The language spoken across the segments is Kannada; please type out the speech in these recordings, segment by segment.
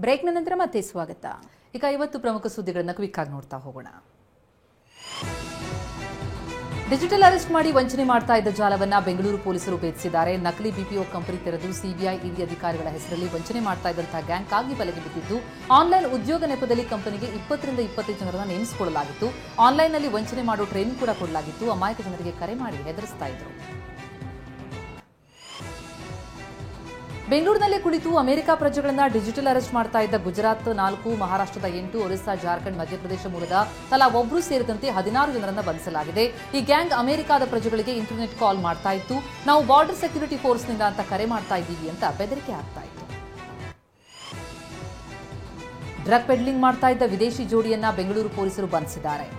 ಬ್ರೇಕ್ನ ನಂತರ ಮತ್ತೆ ಸ್ವಾಗತ. ಈಗ ಇವತ್ತು ಪ್ರಮುಖ ಸುದ್ದಿಗಳನ್ನು ಕ್ವಿಕ್ ಆಗಿ ನೋಡ್ತಾ ಹೋಗೋಣ. ಡಿಜಿಟಲ್ ಅರೆಸ್ಟ್ ಮಾಡಿ ವಂಚನೆ ಮಾಡ್ತಾ ಇದ್ದ ಜಾಲವನ್ನ ಬೆಂಗಳೂರು ಪೊಲೀಸರು ಭೇದಿಸಿದ್ದಾರೆ. ನಕಲಿ ಬಿಪಿಒ ಕಂಪನಿ ತೆರೆದು ಸಿಬಿಐ ಇಡಿ ಅಧಿಕಾರಿಗಳ ಹೆಸರಲ್ಲಿ ವಂಚನೆ ಮಾಡ್ತಾ ಇದ್ದಂತಹ ಗ್ಯಾಂಗ್ ಆಗಿ ಬಲೆಗೆ ಬಿದ್ದಿದ್ದು, ಆನ್ಲೈನ್ ಉದ್ಯೋಗ ನೆಪದಲ್ಲಿ ಕಂಪನಿಗೆ 20 ರಿಂದ 25 ಜನರನ್ನು ನೇಮಿಸಿಕೊಳ್ಳಲಾಗಿತ್ತು. ಆನ್ಲೈನ್ನಲ್ಲಿ ವಂಚನೆ ಮಾಡೋ ಟ್ರೈನಿಂಗ್ ಕೂಡ ಕೊಡಲಾಗಿತ್ತು. ಅಮಾಯಕ ಜನರಿಗೆ ಕರೆ ಮಾಡಿ ಹೆದರಿಸ್ತಾ ಇದ್ರು. ಬೆಂಗಳೂರಿನಲ್ಲಿ ಕುಳಿತು ಅಮೆರಿಕ ಪ್ರಜೆಗಳನ್ನ ಡಿಜಿಟಲ್ ಅರೆಸ್ಟ್ ಮಾಡ್ತಾ ಇದ್ದ ಗುಜರಾತ್ 4, ಮಹಾರಾಷ್ಟ್ರದ 8, ಒರಿಸ್ಸಾ, ಜಾರ್ಖಂಡ್, ಮಧ್ಯಪ್ರದೇಶ ಮೂಲದ ತಲಾ ಒಬ್ಬರು ಸೇರಿದಂತೆ 16 ಜನರನ್ನ ಬಂಧಿಸಲಾಗಿದೆ. ಈ ಗ್ಯಾಂಗ್ ಅಮೆರಿಕದ ಪ್ರಜೆಗಳಿಗೆ ಇಂಟರ್ನೆಟ್ ಕಾಲ್ ಮಾಡ್ತಾ ಇತ್ತು. ನಾವು ಬಾರ್ಡರ್ ಸೆಕ್ಯೂರಿಟಿ ಫೋರ್ಸ್ನಿಂದ ಅಂತ ಕರೆ ಮಾಡ್ತಾ ಇದ್ದೀವಿ ಅಂತ ಬೆದರಿಕೆ ಆಗ್ತಾ ಇತ್ತು. ಡ್ರಗ್ ಪೆಡ್ಲಿಂಗ್ ಮಾಡ್ತಾ ಇದ್ದ ವಿದೇಶಿ ಜೋಡಿಯನ್ನ ಬೆಂಗಳೂರು ಪೊಲೀಸರು ಬಂಧಿಸಿದ್ದಾರೆ.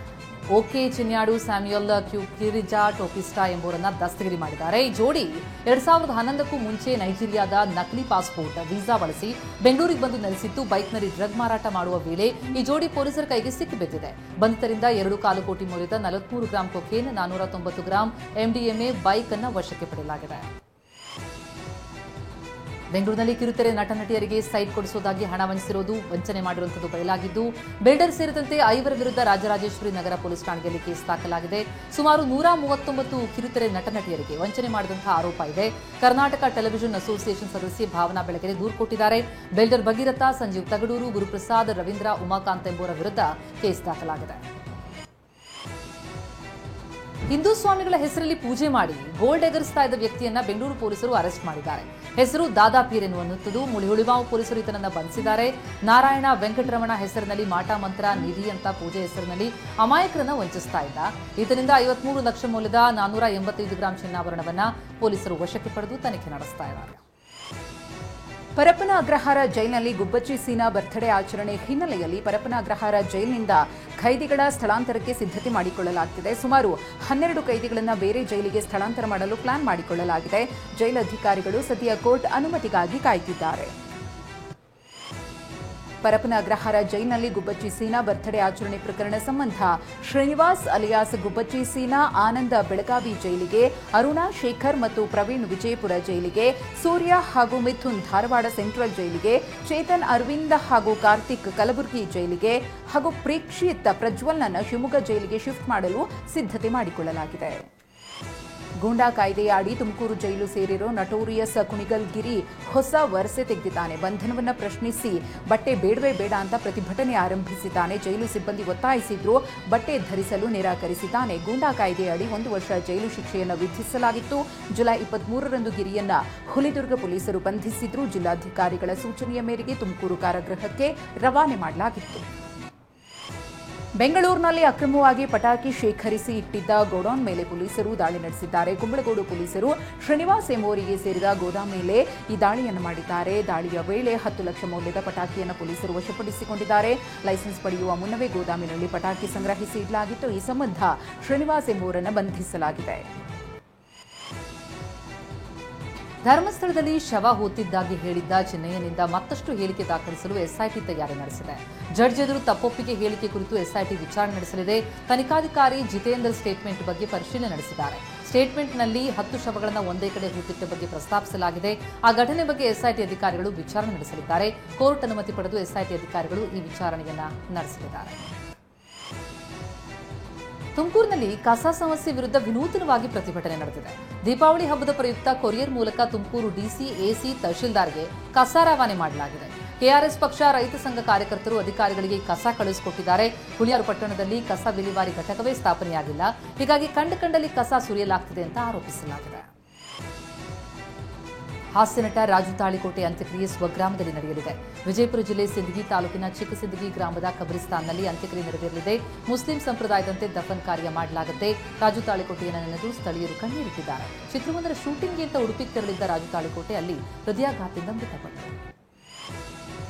ಓಕೆ ಚಿನ್ಯಾಡು, ಸ್ಯಾಮ್ಯುಯಲ್ ಕ್ಯೂಕಿರಿಜಾ ಟೋಪಿಸ್ಟಾ ಎಂಬುವರನ್ನ ದಸ್ತಗಿರಿ ಮಾಡಿದ್ದಾರೆ. ಈ ಜೋಡಿ 2011ಕ್ಕೂ ಮುಂಚೆ ನೈಜೀರಿಯಾದ ನಕಲಿ ಪಾಸ್ಪೋರ್ಟ್ ವೀಸಾ ಬಳಸಿ ಬೆಂಗಳೂರಿಗೆ ಬಂದು ನೆಲೆಸಿದ್ದು. ಬೈಕ್ನಲ್ಲಿ ಡ್ರಗ್ ಮಾರಾಟ ಮಾಡುವ ವೇಳೆ ಈ ಜೋಡಿ ಪೊಲೀಸರ ಕೈಗೆ ಸಿಕ್ಕಿಬಿದ್ದಿದೆ. ಬಂಧಿತರಿಂದ 2.25 ಕೋಟಿ ಮೌಲ್ಯದ 43 gram cocaine, 490 gram MDMA bike ಅನ್ನು ವಶಕ್ಕೆ ಪಡೆಯಲಾಗಿದೆ. ಬೆಂಗಳೂರಿನಲ್ಲಿ ಕಿರುತೆರೆ ನಟ ನಟಿಯರಿಗೆ ಸೈಟ್ ಕೊಡಿಸುವುದಾಗಿ ಹಣ ವಂಚಿಸಿರುವುದು ವಂಚನೆ ಮಾಡಿರುವಂಥದ್ದು ಬಯಲಾಗಿದ್ದು, ಬಿಲ್ಡರ್ ಸೇರಿದಂತೆ 5 ವಿರುದ್ಧ ರಾಜರಾಜೇಶ್ವರಿ ನಗರ ಪೊಲೀಸ್ ಠಾಣೆಯಲ್ಲಿ ಕೇಸ್ ದಾಖಲಾಗಿದೆ. ಸುಮಾರು 139 ಕಿರುತೆರೆ ನಟ ನಟಿಯರಿಗೆ ವಂಚನೆ ಮಾಡಿದಂತಹ ಆರೋಪ ಇದೆ. ಕರ್ನಾಟಕ ಟೆಲಿವಿಷನ್ ಅಸೋಸಿಯೇಷನ್ ಸದಸ್ಯೆ ಭಾವನಾ ಬೆಳಗೆರೆ ದೂರು ಕೊಟ್ಟಿದ್ದಾರೆ. ಬಿಲ್ಡರ್ ಭಗೀರಥ, ಸಂಜೀವ್ ತಗಡೂರು, ಗುರುಪ್ರಸಾದ್, ರವೀಂದ್ರ, ಉಮಾಕಾಂತ್ ಎಂಬುವರ ವಿರುದ್ಧ ಕೇಸ್ ದಾಖಲಾಗಿದೆ. ಹಿಂದೂ ಸ್ವಾಮಿಗಳ ಹೆಸರಲ್ಲಿ ಪೂಜೆ ಮಾಡಿ ಗೋಲ್ಡ್ ಎಗರಿಸ್ತಾ ಇದ್ದ ವ್ಯಕ್ತಿಯನ್ನ ಬೆಂಗಳೂರು ಪೊಲೀಸರು ಅರೆಸ್ಟ್ ಮಾಡಿದ್ದಾರೆ. ಹೆಸರು ದಾದಾ ಪೀರ್ ಎನ್ನುವಂಥದ್ದು. ಹುಳಿಮಾವು ಪೊಲೀಸರು ಈತನನ್ನ ಬಂಧಿಸಿದ್ದಾರೆ. ನಾರಾಯಣ ವೆಂಕಟರಮಣ ಹೆಸರಿನಲ್ಲಿ ಮಾಟ ಮಂತ್ರ ನಿಧಿ ಅಂತ ಪೂಜೆ ಹೆಸರಿನಲ್ಲಿ ಅಮಾಯಕರನ್ನ ವಂಚಿಸ್ತಾ ಇದ್ದ. ಈತನಿಂದ 53 ಲಕ್ಷ ಮೌಲ್ಯದ 485 ಗ್ರಾಂ ಚಿನ್ನಾಭರಣವನ್ನ ಪೊಲೀಸರು ವಶಕ್ಕೆ ಪಡೆದು ತನಿಖೆ ನಡೆಸ್ತಾ ಇದ್ದಾರೆ. ಪರಪ್ಪನ ಅಗ್ರಹಾರ ಜೈಲಿನಲ್ಲಿ ಗುಬ್ಬಚ್ಚಿ ಸೀನಾ ಬರ್ತ್ಡೇ ಆಚರಣೆ ಹಿನ್ನೆಲೆಯಲ್ಲಿ ಪರಪ್ಪನ ಅಗ್ರಹಾರ ಜೈಲಿನಿಂದ ಖೈದಿಗಳ ಸ್ಥಳಾಂತರಕ್ಕೆ ಸಿದ್ಧತೆ ಮಾಡಿಕೊಳ್ಳಲಾಗುತ್ತಿದೆ. ಸುಮಾರು 12 ಕೈದಿಗಳನ್ನು ಬೇರೆ ಜೈಲಿಗೆ ಸ್ಥಳಾಂತರ ಮಾಡಲು ಪ್ಲಾನ್ ಮಾಡಿಕೊಳ್ಳಲಾಗಿದೆ. ಜೈಲಧಿಕಾರಿಗಳು ಸದ್ಯ ಕೋರ್ಟ್ ಅನುಮತಿಗಾಗಿ ಕಾಯ್ದಿದ್ದಾರೆ. ಪರಪ್ಪನ ಅಗ್ರಹಾರ ಜೈಲಿನಲ್ಲಿ ಗುಬ್ಬಚ್ಚಿ ಸೀನಾ ಬರ್ತ್ಡೇ ಆಚರಣೆ ಪ್ರಕರಣ ಸಂಬಂಧ ಶ್ರೀನಿವಾಸ್ ಅಲಿಯಾಸ್ ಗುಬ್ಬಚ್ಚಿ ಸೀನಾ ಆನಂದ ಬೆಳಗಾವಿ ಜೈಲಿಗೆ, ಅರುಣಾ ಶೇಖರ್ ಮತ್ತು ಪ್ರವೀಣ್ ವಿಜಯಪುರ ಜೈಲಿಗೆ, ಸೂರ್ಯ ಹಾಗೂ ಮಿಥುನ್ ಧಾರವಾಡ ಸೆಂಟ್ರಲ್ ಜೈಲಿಗೆ, ಚೇತನ್ ಅರವಿಂದ್ ಹಾಗೂ ಕಾರ್ತಿಕ್ ಕಲಬುರಗಿ ಜೈಲಿಗೆ ಹಾಗೂ ಪ್ರೇಕ್ಷಿತ್ ಪ್ರಜ್ವಲ್ನನ್ನು ಶಿವಮೊಗ್ಗ ಜೈಲಿಗೆ ಶಿಫ್ಟ್ ಮಾಡಲು ಸಿದ್ಧತೆ ಮಾಡಿಕೊಳ್ಳಲಾಗಿದೆ. ಗೂಂಡಾ ಕಾಯ್ದೆಯ ಅಡಿ ತುಮಕೂರು ಜೈಲು ಸೇರಿರೋ ನಟೋರಿಯಸ್ ಕುಣಿಗಲ್ ಗಿರಿ ಹೊಸ ವರಸೆ ತೆಗೆದಿದ್ದಾನೆ. ಬಂಧನವನ್ನು ಪ್ರಶ್ನಿಸಿ ಬಟ್ಟೆ ಬೇಡವೇ ಬೇಡ ಅಂತ ಪ್ರತಿಭಟನೆ ಆರಂಭಿಸಿದ್ದಾನೆ. ಜೈಲು ಸಿಬ್ಬಂದಿ ಒತ್ತಾಯಿಸಿದ್ರು, ಬಟ್ಟೆ ಧರಿಸಲು ನಿರಾಕರಿಸಿದ್ದಾನೆ. ಗೂಂಡಾ ಕಾಯ್ದೆಯ ಅಡಿ 1 ವರ್ಷ ಜೈಲು ಶಿಕ್ಷೆಯನ್ನು ವಿಧಿಸಲಾಗಿತ್ತು. ಜುಲೈ 23ರಂದು ಗಿರಿಯನ್ನ ಹುಲಿದುರ್ಗ ಪೊಲೀಸರು ಬಂಧಿಸಿದ್ರು. ಜಿಲ್ಲಾಧಿಕಾರಿಗಳ ಸೂಚನೆಯ ಮೇರೆಗೆ ತುಮಕೂರು ಕಾರಾಗೃಹಕ್ಕೆ ರವಾನೆ ಮಾಡಲಾಗಿತ್ತು. ಬೆಂಗಳೂರಿನಲ್ಲಿ ಅಕ್ರಮವಾಗಿ ಪಟಾಕಿ ಶೇಖರಿಸಿ ಇಟ್ಟಿದ್ದ ಗೋಡೌನ್ ಮೇಲೆ ಪೊಲೀಸರು ದಾಳಿ ನಡೆಸಿದ್ದಾರೆ. ಕುಂಬಳಗೋಡು ಪೊಲೀಸರು ಶ್ರೀನಿವಾಸ್ ಎಂಬುವರಿಗೆ ಸೇರಿದ ಗೋದಾಮ್ ಮೇಲೆ ಈ ದಾಳಿಯನ್ನು ಮಾಡಿದ್ದಾರೆ. ದಾಳಿಯ ವೇಳೆ 10 ಲಕ್ಷ ಮೌಲ್ಯದ ಪಟಾಕಿಯನ್ನು ಪೊಲೀಸರು ವಶಪಡಿಸಿಕೊಂಡಿದ್ದಾರೆ. ಲೈಸೆನ್ಸ್ ಪಡೆಯುವ ಮುನ್ನವೇ ಗೋದಾಮಿನಲ್ಲಿ ಪಟಾಕಿ ಸಂಗ್ರಹಿಸಿ ಇಡಲಾಗಿತ್ತು. ಈ ಸಂಬಂಧ ಶ್ರೀನಿವಾಸ್ ಎಂಬುವರನ್ನು ಬಂಧಿಸಲಾಗಿದೆ. ಧರ್ಮಸ್ಥಳದಲ್ಲಿ ಶವ ಹೂತಿದ್ದಾಗಿ ಹೇಳಿದ್ದ ಚಿನ್ನಯ್ಯನಿಂದ ಮತ್ತಷ್ಟು ಹೇಳಿಕೆ ದಾಖಲಿಸಲು ಎಸ್ಐಟಿ ತಯಾರಿ ನಡೆಸಿದೆ. ಜಡ್ಜ್ ಎದುರು ತಪ್ಪೊಪ್ಪಿಗೆ ಹೇಳಿಕೆ ಕುರಿತು ಎಸ್ಐಟಿ ವಿಚಾರಣೆ ನಡೆಸಲಿದೆ. ತನಿಖಾಧಿಕಾರಿ ಜಿತೇಂದರ್ ಸ್ಟೇಟ್ಮೆಂಟ್ ಬಗ್ಗೆ ಪರಿಶೀಲನೆ ನಡೆಸಿದ್ದಾರೆ. ಸ್ಟೇಟ್ಮೆಂಟ್ನಲ್ಲಿ 10 ಶವಗಳನ್ನು ಒಂದೇ ಕಡೆ ಹೂತಿಟ್ಟ ಬಗ್ಗೆ ಪ್ರಸ್ತಾಪಿಸಲಾಗಿದೆ. ಆ ಘಟನೆ ಬಗ್ಗೆ ಎಸ್ಐಟಿ ಅಧಿಕಾರಿಗಳು ವಿಚಾರಣೆ ನಡೆಸಲಿದ್ದಾರೆ. ಕೋರ್ಟ್ ಅನುಮತಿ ಪಡೆದು ಎಸ್ಐಟಿ ಅಧಿಕಾರಿಗಳು ಈ ವಿಚಾರಣೆಯನ್ನ ನಡೆಸಲಿದ್ದಾರೆ. ತುಮಕೂರಿನಲ್ಲಿ ಕಸ ಸಮಸ್ಯೆ ವಿರುದ್ಧ ವಿನೂತನವಾಗಿ ಪ್ರತಿಭಟನೆ ನಡೆದಿದೆ. ದೀಪಾವಳಿ ಹಬ್ಬದ ಪ್ರಯುಕ್ತ ಕೊರಿಯರ್ ಮೂಲಕ ತುಮಕೂರು ಡಿಸಿ, ಎಸಿ, ತಹಶೀಲ್ದಾರ್ಗೆ ಕಸ ರವಾನೆ ಮಾಡಲಾಗಿದೆ. ಕೆಆರ್ಎಸ್ ಪಕ್ಷ ರೈತ ಸಂಘ ಕಾರ್ಯಕರ್ತರು ಅಧಿಕಾರಿಗಳಿಗೆ ಕಸ ಕಳುಹಿಸಿಕೊಟ್ಟಿದ್ದಾರೆ. ಹುಳಿಯಾರು ಪಟ್ಟಣದಲ್ಲಿ ಕಸ ವಿಲೇವಾರಿ ಘಟಕವೇ ಸ್ಥಾಪನೆಯಾಗಿಲ್ಲ. ಹೀಗಾಗಿ ಕಂಡಲ್ಲಿ ಕಸ ಸುರಿಯಲಾಗ್ತಿದೆ ಅಂತ ಆರೋಪಿಸಲಾಗಿದೆ. ಹಾಸ್ಯ ನಟ ರಾಜು ತಾಳಿಕೋಟೆ ಅಂತ್ಯಕ್ರಿಯೆ ಸ್ವಗ್ರಾಮದಲ್ಲಿ ನಡೆಯಲಿದೆ. ವಿಜಯಪುರ ಜಿಲ್ಲೆ ಸಿಂದಗಿ ತಾಲೂಕಿನ ಚಿಕ್ಕಸಿಂದಗಿ ಗ್ರಾಮದ ಕಬ್ರಿಸ್ತಾನ್ನಲ್ಲಿ ಅಂತ್ಯಕ್ರಿಯೆ ನೆರವೇರಲಿದೆ. ಮುಸ್ಲಿಂ ಸಂಪ್ರದಾಯದಂತೆ ದಫನ್ ಕಾರ್ಯ ಮಾಡಲಾಗುತ್ತೆ. ರಾಜು ತಾಳಿಕೋಟೆಯನ್ನು ನೆನೆದು ಸ್ಥಳೀಯರು ಕಣ್ಣೀರಿಟ್ಟಿದ್ದಾರೆ. ಚಿತ್ರವೊಂದರ ಶೂಟಿಂಗ್ಗೆ ಅಂತ ಉಡುಪಿಗೆ ತೆರಳಿದ್ದ ರಾಜು ತಾಳಿಕೋಟೆ ಅಲ್ಲಿ ಹೃದಯಾಘಾತದಿಂದ ಮೃತಪಟ್ಟರು.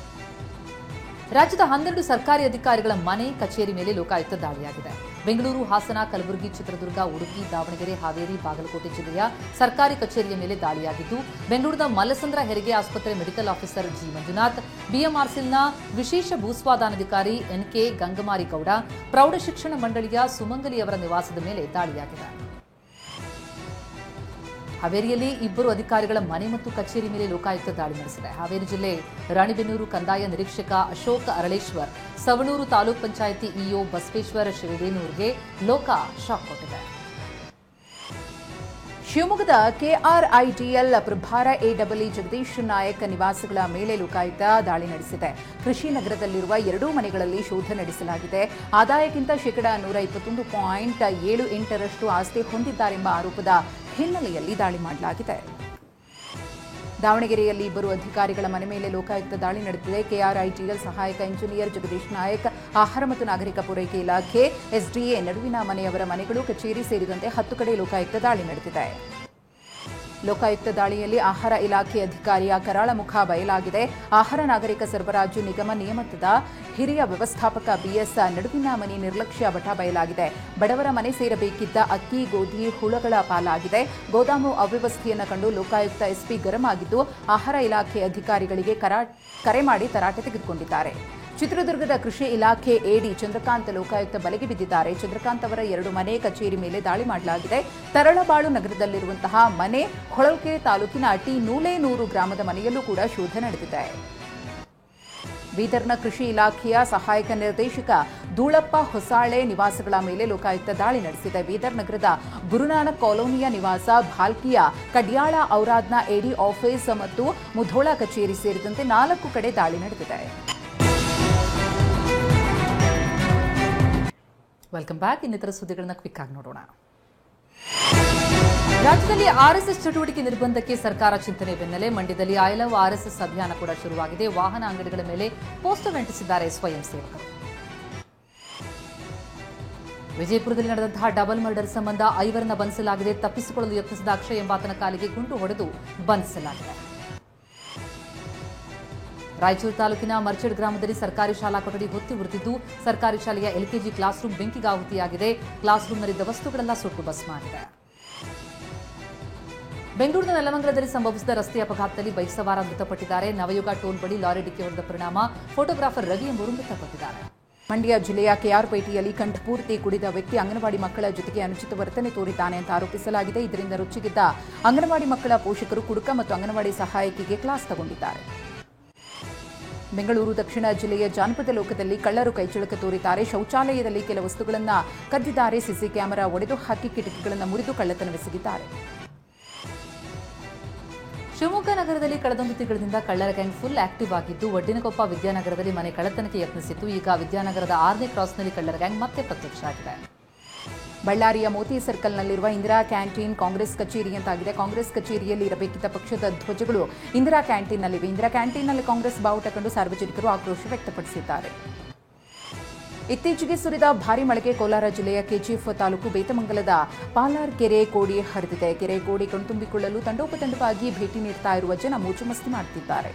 ರಾಜ್ಯದ 12 ಸರ್ಕಾರಿ ಅಧಿಕಾರಿಗಳ ಮನೆ, ಕಚೇರಿ ಮೇಲೆ ಲೋಕಾಯುಕ್ತ ದಾಳಿಯಾಗಿದೆ. ಬೆಂಗಳೂರು, ಹಾಸನ, ಕಲಬುರಗಿ, ಚಿತ್ರದುರ್ಗ, ಉಡುಪಿ, ದಾವಣಗೆರೆ, ಹಾವೇರಿ, ಬಾಗಲಕೋಟೆ ಜಿಲ್ಲೆಯ ಸರ್ಕಾರಿ ಕಚೇರಿಯ ಮೇಲೆ ದಾಳಿಯಾಗಿದ್ದು, ಬೆಂಗಳೂರಿನ ಮಲ್ಲಸಂದ್ರ ಹೆರಿಗೆ ಆಸ್ಪತ್ರೆ ಮೆಡಿಕಲ್ ಆಫೀಸರ್ ಜಿ ಮಂಜುನಾಥ್, ಬಿಎಂಆರ್ಸಿಎಲ್ನ ವಿಶೇಷ ಭೂಸ್ವಾಧಾನಾಧಿಕಾರಿ ಎನ್ಕೆ ಗಂಗಮಾರಿಗೌಡ, ಪ್ರೌಢಶಿಕ್ಷಣ ಮಂಡಳಿಯ ಸುಮಂಗಲಿ ಅವರ ನಿವಾಸದ ಮೇಲೆ ದಾಳಿಯಾಗಿದೆ. ಹಾವೇರಿಯಲ್ಲಿ ಇಬ್ಬರು ಅಧಿಕಾರಿಗಳ ಮನೆ ಮತ್ತು ಕಚೇರಿ ಮೇಲೆ ಲೋಕಾಯುಕ್ತ ದಾಳಿ ನಡೆಸಿದೆ. ಹಾವೇರಿ ಜಿಲ್ಲೆ ರಾಣಿಬೆನ್ನೂರು ಕಂದಾಯ ನಿರೀಕ್ಷಕ ಅಶೋಕ್ ಅರಳೇಶ್ವರ್, ಸವಣೂರು ತಾಲೂಕ್ ಪಂಚಾಯಿತಿ ಇಒ ಬಸವೇಶ್ವರ ಶಿವದೇನೂರ್ಗೆ ಲೋಕ ಶಾಕ್ ಕೊಟ್ಟಿದೆ. ಶಿವಮೊಗ್ಗದ ಕೆಆರ್ಐಡಿಎಲ್ ಪ್ರಭಾರ ಎಡಬ್ಲ್ಯೂ ಜಗದೀಶ್ ನಾಯಕ್ ನಿವಾಸಗಳ ಮೇಲೆ ಲೋಕಾಯುಕ್ತ ದಾಳಿ ನಡೆಸಿದೆ. ಕೃಷಿ ನಗರದಲ್ಲಿರುವ 2 ಮನೆಗಳಲ್ಲಿ ಶೋಧ ನಡೆಸಲಾಗಿದೆ. ಆದಾಯಕ್ಕಿಂತ ,121.78% ಆಸ್ತಿ ಹೊಂದಿದ್ದಾರೆಂಬ ಆರೋಪದ ಹಿನ್ನೆಲೆಯಲ್ಲಿ ದಾಳಿ ಮಾಡಲಾಗಿದೆ. ದಾವಣಗೆರೆಯಲ್ಲಿ ಇಬ್ಬರು ಅಧಿಕಾರಿಗಳ ಮನೆ ಮೇಲೆ ಲೋಕಾಯುಕ್ತ ದಾಳಿ ನಡೆದಿದೆ. ಕೆಆರ್ಐಟಿಎಲ್ ಸಹಾಯಕ ಇಂಜಿನಿಯರ್ ಜಗದೀಶ್ ನಾಯಕ್, ಆಹಾರ ಮತ್ತು ನಾಗರಿಕ ಪೂರೈಕೆ ಇಲಾಖೆ ಎಸ್ಡಿಎ ನಡುವಿನ ಮನೆಯವರ ಮನೆಗಳು, ಕಚೇರಿ ಸೇರಿದಂತೆ 10 ಕಡೆ ಲೋಕಾಯುಕ್ತ ದಾಳಿ ನಡೆದಿದೆ. ಲೋಕಾಯುಕ್ತ ದಾಳಿಯಲ್ಲಿ ಆಹಾರ ಇಲಾಖೆ ಅಧಿಕಾರಿಯ ಕರಾಳ ಮುಖ ಬಯಲಾಗಿದೆ. ಆಹಾರ ನಾಗರಿಕ ಸರಬರಾಜು ನಿಗಮ ನಿಯಮಿತದ ಹಿರಿಯ ವ್ಯವಸ್ಥಾಪಕ ಬಿಎಸ್ ನಡುವಿನ ಮನೆ ನಿರ್ಲಕ್ಷ್ಯ ಬಟ ಬಯಲಾಗಿದೆ. ಬಡವರ ಮನೆ ಸೇರಬೇಕಿದ್ದ ಅಕ್ಕಿ, ಗೋಧಿ ಹುಳಗಳ ಪಾಲಾಗಿದೆ. ಗೋದಾಮು ಅವ್ಯವಸ್ಥೆಯನ್ನು ಕಂಡು ಲೋಕಾಯುಕ್ತ ಎಸ್ಪಿ ಗರಂ ಆಗಿದ್ದು, ಆಹಾರ ಇಲಾಖೆ ಅಧಿಕಾರಿಗಳಿಗೆ ಕರೆ ಮಾಡಿ ತರಾಟೆ ತೆಗೆದುಕೊಂಡಿದ್ದಾರೆ. ಚಿತ್ರದುರ್ಗದ ಕೃಷಿ ಇಲಾಖೆ ಎಡಿ ಚಂದ್ರಕಾಂತ್ ಲೋಕಾಯುಕ್ತ ಬಲೆಗೆ ಬಿದ್ದಿದ್ದಾರೆ. ಚಂದ್ರಕಾಂತ್ ಅವರ 2 ಮನೆ, ಕಚೇರಿ ಮೇಲೆ ದಾಳಿ ಮಾಡಲಾಗಿದೆ. ತರಳಬಾಳು ನಗರದಲ್ಲಿರುವಂತಹ ಮನೆ, ಹೊಳಲ್ಕೆರೆ ತಾಲೂಕಿನ ನೂಲೇನೂರು ಗ್ರಾಮದ ಮನೆಯಲ್ಲೂ ಕೂಡ ಶೋಧ ನಡೆದಿದೆ. ಬೀದರ್ನ ಕೃಷಿ ಇಲಾಖೆಯ ಸಹಾಯಕ ನಿರ್ದೇಶಕ ಧೂಳಪ್ಪ ಹೊಸಾಳೆ ನಿವಾಸಗಳ ಮೇಲೆ ಲೋಕಾಯುಕ್ತ ದಾಳಿ ನಡೆಸಿದೆ. ಬೀದರ್ ನಗರದ ಗುರುನಾನಕ್ ಕಾಲೋನಿಯ ನಿವಾಸ, ಭಾಲ್ಕಿಯ ಕಡ್ಯಾಳ ಔರಾದ್ನ ಎಡಿ ಆಫೀಸ್ ಮತ್ತು ಮುಧೋಳ ಕಚೇರಿ ಸೇರಿದಂತೆ 4 ಕಡೆ ದಾಳಿ ನಡೆದಿದೆ. Welcome back. ಇನ್ನಿತರ ಸುದ್ದಿಗಳನ್ನ ಕ್ವಿಕ್ ಆಗಿ ನೋಡೋಣ. ರಾಜ್ಯದಲ್ಲಿ ಆರ್ಎಸ್ಎಸ್ ಚಟುವಟಿಕೆ ನಿರ್ಬಂಧಕ್ಕೆ ಸರ್ಕಾರ ಚಿಂತನೆ ಬೆನ್ನಲ್ಲೇ ಮಂಡ್ಯದಲ್ಲಿ ಐ ಲವ್ ಆರ್ಎಸ್ಎಸ್ ಅಭಿಯಾನ ಕೂಡ ಶುರುವಾಗಿದೆ. ವಾಹನ ಅಂಗಡಿಗಳ ಮೇಲೆ ಪೋಸ್ಟರ್ ಅಂಟಿಸಿದ್ದಾರೆ ಸ್ವಯಂ ಸೇವಕರು. ವಿಜಯಪುರದಲ್ಲಿ ನಡೆದಂತಹ ಡಬಲ್ ಮರ್ಡರ್ ಸಂಬಂಧ 5 ಬಂಧಿಸಲಾಗಿದೆ. ತಪ್ಪಿಸಿಕೊಳ್ಳಲು ಯತ್ನಿಸಿದ ಅಕ್ಷಯ್ ಎಂಬಾತನ ಕಾಲಿಗೆ ಗುಂಡು ಹೊಡೆದು ಬಂಧಿಸಲಾಗಿದೆ. ರಾಯಚೂರು ತಾಲೂಕಿನ ಮರ್ಚಡ್ ಗ್ರಾಮದಲ್ಲಿ ಸರ್ಕಾರಿ ಶಾಲಾ ಕೊಠಡಿ ಹೊತ್ತಿ ಉರಿದಿದ್ದು, ಸರ್ಕಾರಿ ಶಾಲೆಯ ಎಲ್ಕೆಜಿ ಕ್ಲಾಸ್ ರೂಮ್ ಬೆಂಕಿಗಾಹುತಿಯಾಗಿದೆ. ಕ್ಲಾಸ್ ರೂಮ್ನಲ್ಲಿದ್ದ ವಸ್ತುಗಳೆಲ್ಲ ಸುಟ್ಟು ಭಸ್ಮಾಗಿದೆ. ಬೆಂಗಳೂರಿನ ನೆಲಮಂಗಲದಲ್ಲಿ ಸಂಭವಿಸಿದ ರಸ್ತೆ ಅಪಘಾತದಲ್ಲಿ ಬೈಕ್ ಸವಾರ ಮೃತಪಟ್ಟಿದ್ದಾರೆ. ನವಯುಗ ಟೋಲ್ ಬಳಿ ಲಾರಿ ಡಿಕ್ಕಿ ಹೊಡೆದ ಪರಿಣಾಮ ಫೋಟೋಗ್ರಾಫರ್ ರವಿ ಎಂಬುವರು ಮೃತಪಟ್ಟಿದ್ದಾರೆ. ಮಂಡ್ಯ ಜಿಲ್ಲೆಯ ಕೆಆರ್ಪೇಟೆಯಲ್ಲಿ ಕಂಠಪೂರ್ತಿ ಕುಡಿದ ವ್ಯಕ್ತಿ ಅಂಗನವಾಡಿ ಮಕ್ಕಳ ಜೊತೆಗೆ ಅನುಚಿತ ವರ್ತನೆ ತೋರಿದ್ದಾನೆ ಅಂತ ಆರೋಪಿಸಲಾಗಿದೆ. ಇದರಿಂದ ರುಚಿಗಿದ್ದ ಅಂಗನವಾಡಿ ಮಕ್ಕಳ ಪೋಷಕರು ಕುಡುಕ ಮತ್ತು ಅಂಗನವಾಡಿ ಸಹಾಯಕಿಗೆ ಕ್ಲಾಸ್ ತಗೊಂಡಿದ್ದಾರೆ. ಬೆಂಗಳೂರು ದಕ್ಷಿಣ ಜಿಲ್ಲೆಯ ಜಾನಪದ ಲೋಕದಲ್ಲಿ ಕಳ್ಳರು ಕೈಚಳಕ ತೋರಿದ್ದಾರೆ. ಶೌಚಾಲಯದಲ್ಲಿ ಕೆಲ ವಸ್ತುಗಳನ್ನು ಕದ್ದಿದ್ದಾರೆ. ಸಿಸಿ ಕ್ಯಾಮೆರಾ ಒಡೆದು ಹಾಕಿ ಕಿಟಕಿಗಳನ್ನು ಮುರಿದು ಕಳ್ಳತನವೆಸಗಿದ್ದಾರೆ. ಶಿವಮೊಗ್ಗ ನಗರದಲ್ಲಿ ಕಳೆದೊಂದು ತಿಂಗಳಿಂದ ಕಳ್ಳರ ಗ್ಯಾಂಗ್ ಫುಲ್ ಆಕ್ಟಿವ್ ಆಗಿದ್ದು, ವಡ್ಡಿನಕೊಪ್ಪ ವಿದ್ಯಾನಗರದಲ್ಲಿ ಮನೆ ಕಳ್ಳತನಕ್ಕೆ ಯತ್ನಿಸಿತ್ತು. ಈಗ ವಿದ್ಯಾನಗರದ 6ನೇ ಕ್ರಾಸ್ನಲ್ಲಿ ಕಳ್ಳರ ಗ್ಯಾಂಗ್ ಮತ್ತೆ ಪ್ರತ್ಯಕ್ಷ ಆಗಿದೆ. ಬಳ್ಳಾರಿಯ ಮೋತಿ ಸರ್ಕಲ್ನಲ್ಲಿರುವ ಇಂದಿರಾ ಕ್ಯಾಂಟೀನ್ ಕಾಂಗ್ರೆಸ್ ಕಚೇರಿ ಅಂತಾಗಿದೆ. ಕಾಂಗ್ರೆಸ್ ಕಚೇರಿಯಲ್ಲಿ ಇರಬೇಕಿದ್ದ ಪಕ್ಷದ ಧ್ವಜಗಳು ಇಂದಿರಾ ಕ್ಯಾಂಟೀನ್ನಲ್ಲಿವೆ. ಇಂದಿರಾ ಕ್ಯಾಂಟೀನ್ನಲ್ಲಿ ಕಾಂಗ್ರೆಸ್ ಬಾವುಟ ಕಂಡು ಸಾರ್ವಜನಿಕರು ಆಕ್ರೋಶ ವ್ಯಕ್ತಪಡಿಸಿದ್ದಾರೆ. ಇತ್ತೀಚೆಗೆ ಸುರಿದ ಭಾರೀ ಮಳೆಗೆ ಕೋಲಾರ ಜಿಲ್ಲೆಯ ಕೆಜಿಎಫ್ ತಾಲೂಕು ಬೇತಮಂಗಲದ ಪಾಲಾರ್ ಕೆರೆ ಕೋಡಿ ಹರಿದಿದೆ. ಕೆರೆ ಕೋಡಿ ಕಣ್ತುಂಬಿಕೊಳ್ಳಲು ತಂಡೋಪತಂಡವಾಗಿ ಭೇಟಿ ನೀಡ್ತಾ ಇರುವ ಜನ ಮೋಜುಮಸ್ತಿ ಮಾಡುತ್ತಿದ್ದಾರೆ.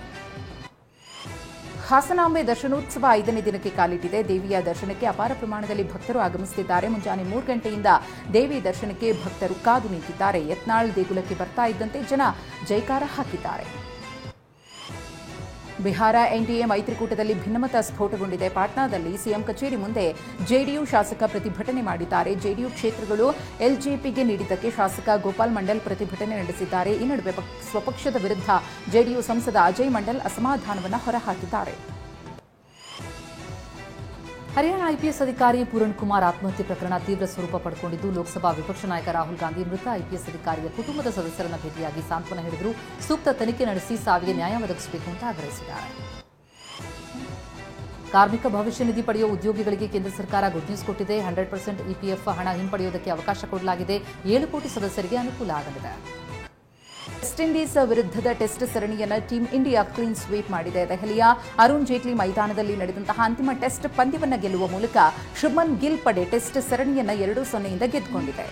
ಹಾಸನಾಂಬೆ ದರ್ಶನೋತ್ಸವ 5ನೇ ದಿನಕ್ಕೆ ಕಾಲಿಟ್ಟಿದೆ. ದೇವಿಯ ದರ್ಶನಕ್ಕೆ ಅಪಾರ ಪ್ರಮಾಣದಲ್ಲಿ ಭಕ್ತರು ಆಗಮಿಸುತ್ತಿದ್ದಾರೆ. ಮುಂಜಾನೆ 3 ಗಂಟೆಯಿಂದ ದೇವಿ ದರ್ಶನಕ್ಕೆ ಭಕ್ತರು ಕಾದು ನಿಂತಿದ್ದಾರೆ. ಯತ್ನಾಳ್ ದೇಗುಲಕ್ಕೆ ಬರ್ತಾ ಇದ್ದಂತೆ ಜನ ಜೈಕಾರ ಹಾಕಿದ್ದಾರೆ. ಬಿಹಾರ ಎನ್ಡಿಎ ಮೈತ್ರಿಕೂಟದಲ್ಲಿ ಭಿನ್ನಮತ ಸ್ಫೋಟಗೊಂಡಿದೆ. ಪಾಟ್ನಾದಲ್ಲಿ ಸಿಎಂ ಕಚೇರಿ ಮುಂದೆ ಜೆಡಿಯು ಶಾಸಕ ಪ್ರತಿಭಟನೆ ಮಾಡಿದ್ದಾರೆ. ಜೆಡಿಯು ಕ್ಷೇತ್ರಗಳು ಎಲ್ಜೆಪಿಗೆ ನೀಡಿದ್ದಕ್ಕೆ ಶಾಸಕ ಗೋಪಾಲ್ ಮಂಡಲ್ ಪ್ರತಿಭಟನೆ ನಡೆಸಿದ್ದಾರೆ. ಈ ನಡುವೆ ಸ್ವಪಕ್ಷದ ವಿರುದ್ಧ ಜೆಡಿಯು ಸಂಸದ ಅಜಯ್ ಮಂಡಲ್ ಅಸಮಾಧಾನವನ್ನು ಹೊರಹಾಕಿದ್ದಾರೆ. ಹರಿಯಾಣ ಐಪಿಎಸ್ ಅಧಿಕಾರಿ ಪೂರಣ್ ಕುಮಾರ್ ಆತ್ಮಹತ್ಯೆ ಪ್ರಕರಣ ತೀವ್ರ ಸ್ವರೂಪ ಪಡೆದುಕೊಂಡಿದ್ದು, ಲೋಕಸಭಾ ವಿಪಕ್ಷ ನಾಯಕ ರಾಹುಲ್ ಗಾಂಧಿ ಮೃತ ಐಪಿಎಸ್ ಅಧಿಕಾರಿಯ ಕುಟುಂಬದ ಸದಸ್ಯರನ್ನು ಭೇಟಿಯಾಗಿ ಸಾಂತ್ವನ ಹೇಳಿದರು. ಸೂಕ್ತ ತನಿಖೆ ನಡೆಸಿ ಸಾವಿಗೆ ನ್ಯಾಯ ಒದಗಿಸಬೇಕು ಅಂತ ಆಗ್ರಹಿಸಿದ್ದಾರೆ. ಕಾರ್ಮಿಕ ಭವಿಷ್ಯ ನಿಧಿ ಪಡೆಯುವ ಉದ್ಯೋಗಿಗಳಿಗೆ ಕೇಂದ್ರ ಸರ್ಕಾರ ಗುಡ್ ನ್ಯೂಸ್ ಕೊಟ್ಟಿದೆ. 100% ಇಪಿಎಫ್ ಹಣ ಹಿಂಪಡೆಯುವುದಕ್ಕೆ ಅವಕಾಶ ಕೊಡಲಾಗಿದೆ. 7 ಕೋಟಿ ಸದಸ್ಯರಿಗೆ ಅನುಕೂಲ ಆಗಲಿದೆ. ವೆಸ್ಟ್ ಇಂಡೀಸ್ ವಿರುದ್ಧದ ಟೆಸ್ಟ್ ಸರಣಿಯನ್ನು ಟೀಂ ಇಂಡಿಯಾ ಕ್ಲೀನ್ ಸ್ವೀಪ್ ಮಾಡಿದೆ. ದೆಹಲಿಯ ಅರುಣ್ ಜೇಟ್ಲಿ ಮೈದಾನದಲ್ಲಿ ನಡೆದಂತಹ ಅಂತಿಮ ಟೆಸ್ಟ್ ಪಂದ್ಯವನ್ನು ಗೆಲ್ಲುವ ಮೂಲಕ ಶುಭ್ಮನ್ ಗಿಲ್ ಪಡೆ ಟೆಸ್ಟ್ ಸರಣಿಯನ್ನು 2-0 ಗೆದ್ದುಕೊಂಡಿದೆ.